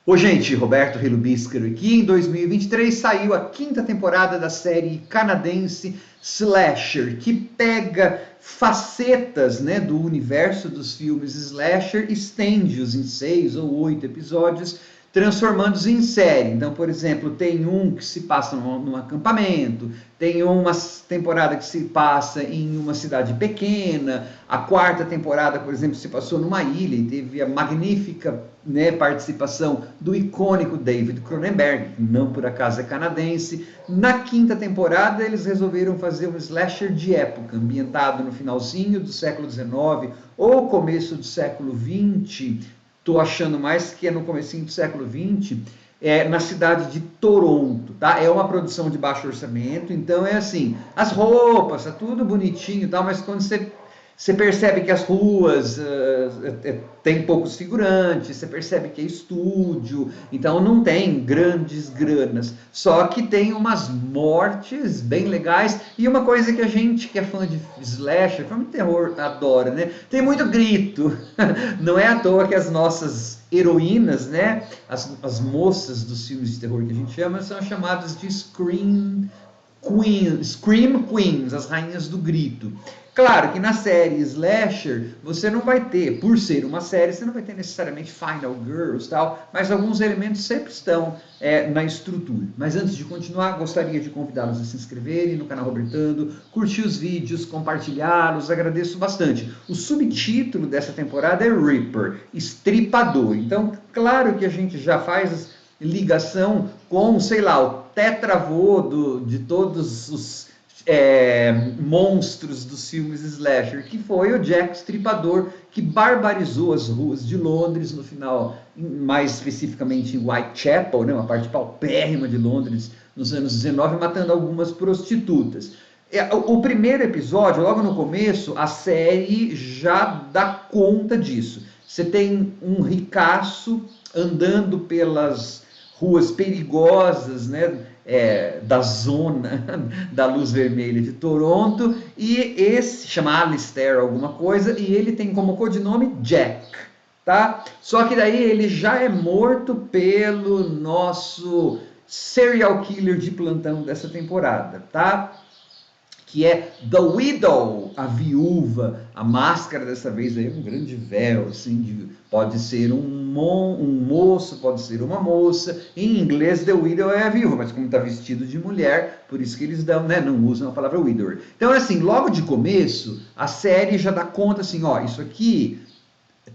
Oi, gente, Roberto Relubiscaro aqui. Em 2023 saiu a quinta temporada da série canadense Slasher, que pega facetas, né, do universo dos filmes Slasher, estende-os em 6 ou 8 episódios, transformando-os em série. Então, por exemplo, tem um que se passa num acampamento, tem uma temporada que se passa em uma cidade pequena, a quarta temporada, por exemplo, se passou numa ilha e teve a magnífica, né, participação do icônico David Cronenberg, que não por acaso é canadense. Na quinta temporada eles resolveram fazer um slasher de época, ambientado no finalzinho do século XIX ou começo do século XX. Estou achando mais que é no comecinho do século XX, na cidade de Toronto, tá? É uma produção de baixo orçamento, então é assim, as roupas, tá tudo bonitinho e tal, mas quando você percebe que as ruas tem poucos figurantes, você percebe que é estúdio, então não tem grandes granas, só que tem umas mortes bem legais, e uma coisa que a gente que é fã de slasher, fã de terror, adora, né? Tem muito grito, não é à toa que as nossas heroínas, né? As moças dos filmes de terror que a gente chama, são chamadas de Scream Queens, as rainhas do grito. Claro que na série Slasher, você não vai ter, por ser uma série, você não vai ter necessariamente Final Girls e tal, mas alguns elementos sempre estão na estrutura. Mas antes de continuar, gostaria de convidá-los a se inscreverem no canal Robertando, curtir os vídeos, compartilhá-los, agradeço bastante. O subtítulo dessa temporada é Reaper, Estripador. Então, claro que a gente já faz ligação com, sei lá, o tetravô de todos os monstros dos filmes slasher, que foi o Jack Stripador, que barbarizou as ruas de Londres no final, mais especificamente em Whitechapel, né, uma parte paupérrima de Londres, nos anos 19, matando algumas prostitutas. O primeiro episódio, logo no começo, a série já dá conta disso. Você tem um ricaço andando pelas ruas perigosas, né, da zona da luz vermelha de Toronto, e esse chama Alistair alguma coisa, e ele tem como codinome Jack, tá? Só que daí ele já é morto pelo nosso serial killer de plantão dessa temporada, tá? Que é The Widow, a viúva. A máscara dessa vez aí é um grande véu, assim, pode ser um moço, pode ser uma moça. Em inglês, The Widow é a viúva, mas como está vestido de mulher, por isso que eles dão, né, não usam a palavra widower. Então, assim, logo de começo, a série já dá conta, assim, ó, isso aqui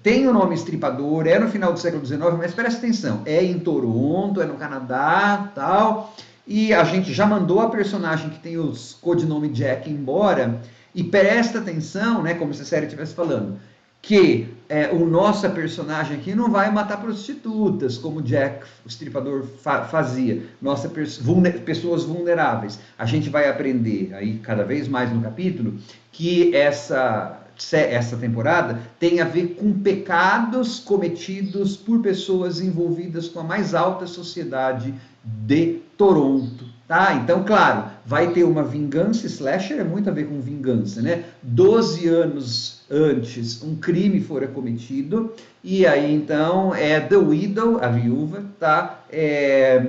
tem o nome Estripador, é no final do século XIX, mas presta atenção, é em Toronto, é no Canadá, tal. E a gente já mandou a personagem que tem o codinome Jack embora, e presta atenção, né, como se a série estivesse falando, que o nosso personagem aqui não vai matar prostitutas, como Jack, o Estripador, fazia. Pessoas vulneráveis. A gente vai aprender, aí cada vez mais no capítulo, que essa temporada tem a ver com pecados cometidos por pessoas envolvidas com a mais alta sociedade de Toronto, tá? Então, claro, vai ter uma vingança. Slasher é muito a ver com vingança, né? 12 anos antes um crime fora cometido, e aí então é The Widow, a viúva, tá?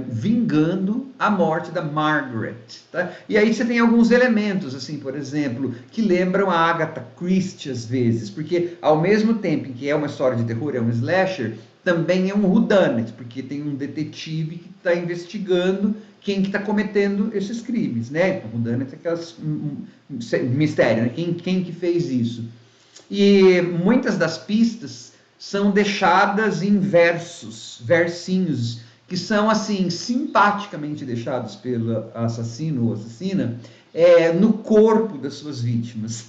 Vingando a morte da Margaret, tá? E aí você tem alguns elementos, assim, por exemplo, que lembram a Agatha Christie às vezes, porque ao mesmo tempo em que é uma história de terror, é um slasher, também é um whodunit, porque tem um detetive que está investigando quem que está cometendo esses crimes, né? O whodunit é aquelas mistério, né? Quem que fez isso? E muitas das pistas são deixadas em versinhos, que são assim simpaticamente deixados pelo assassino ou assassina no corpo das suas vítimas,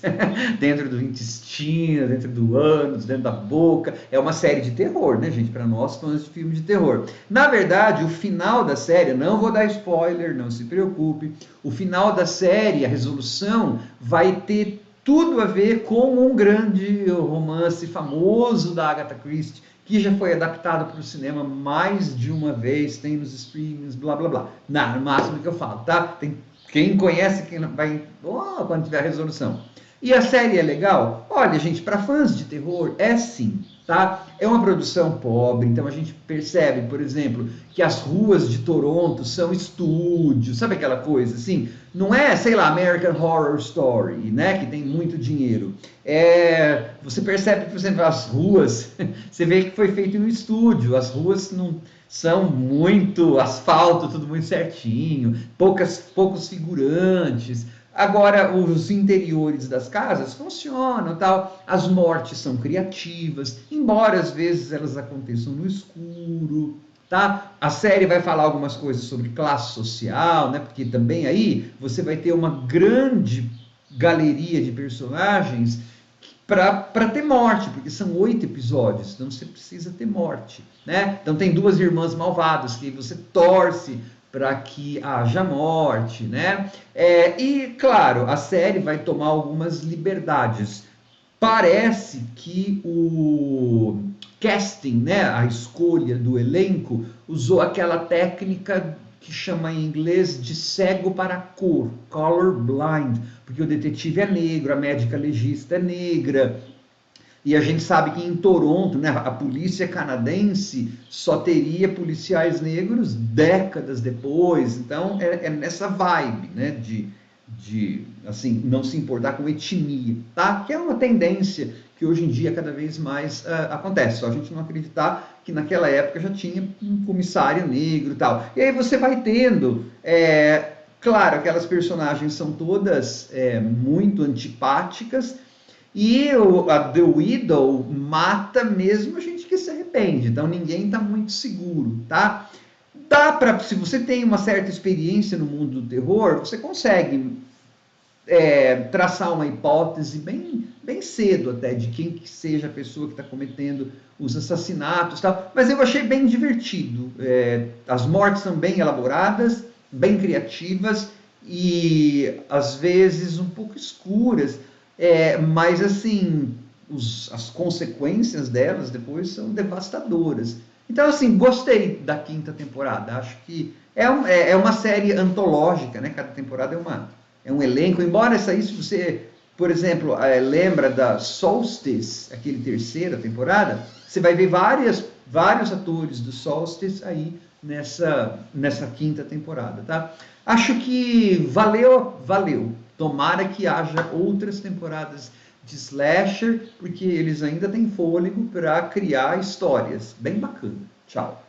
dentro do intestino, dentro do ânus, dentro da boca. É uma série de terror, né, gente? Para nós, fãs de filme de terror. Na verdade, o final da série, não vou dar spoiler, não se preocupe, o final da série, a resolução, vai ter tudo a ver com um grande romance famoso da Agatha Christie, que já foi adaptado para o cinema mais de uma vez, tem nos streamings, blá blá blá. No máximo que eu falo, tá? Tem quem conhece, quem vai, quando tiver a resolução. E a série é legal? Olha, gente, para fãs de terror, é sim. tá? É uma produção pobre, então a gente percebe, por exemplo, que as ruas de Toronto são estúdios, sabe aquela coisa assim? Não é, sei lá, American Horror Story, né, que tem muito dinheiro. Você percebe que, por exemplo, as ruas, você vê que foi feito em um estúdio, as ruas não são muito asfalto, tudo muito certinho, poucos figurantes. Agora, os interiores das casas funcionam, tal. As mortes são criativas, embora às vezes elas aconteçam no escuro, tá? A série vai falar algumas coisas sobre classe social, né? Porque também aí você vai ter uma grande galeria de personagens para ter morte, porque são 8 episódios, então você precisa ter morte, né? Então tem duas irmãs malvadas que você torce para que haja morte, né? E claro, a série vai tomar algumas liberdades. Parece que o casting, né, a escolha do elenco, usou aquela técnica que chama em inglês de cego para cor, color blind, porque o detetive é negro, a médica legista é negra, e a gente sabe que em Toronto, né, a polícia canadense só teria policiais negros décadas depois. Então é nessa vibe, né, de assim, não se importar com etnia, tá? Que é uma tendência que hoje em dia cada vez mais acontece. Só a gente não acreditar que naquela época já tinha um comissário negro e tal. E aí você vai tendo, claro, aquelas personagens são todas muito antipáticas, e a The Widow mata mesmo a gente que se arrepende, então ninguém está muito seguro, tá? Dá para, se você tem uma certa experiência no mundo do terror, você consegue traçar uma hipótese bem cedo até de quem que seja a pessoa que está cometendo os assassinatos, tal. Mas eu achei bem divertido. As mortes são bem elaboradas, bem criativas e às vezes um pouco escuras. Mas assim, as consequências delas depois são devastadoras. Então, assim, gostei da quinta temporada. Acho que é uma série antológica, né? Cada temporada é um elenco. Embora essa aí, se você, por exemplo, lembra da Solstice, aquele terceira temporada, você vai ver vários atores do Solstice aí nessa quinta temporada, tá? Acho que valeu. Tomara que haja outras temporadas de slasher, porque eles ainda têm fôlego para criar histórias. Bem bacana. Tchau.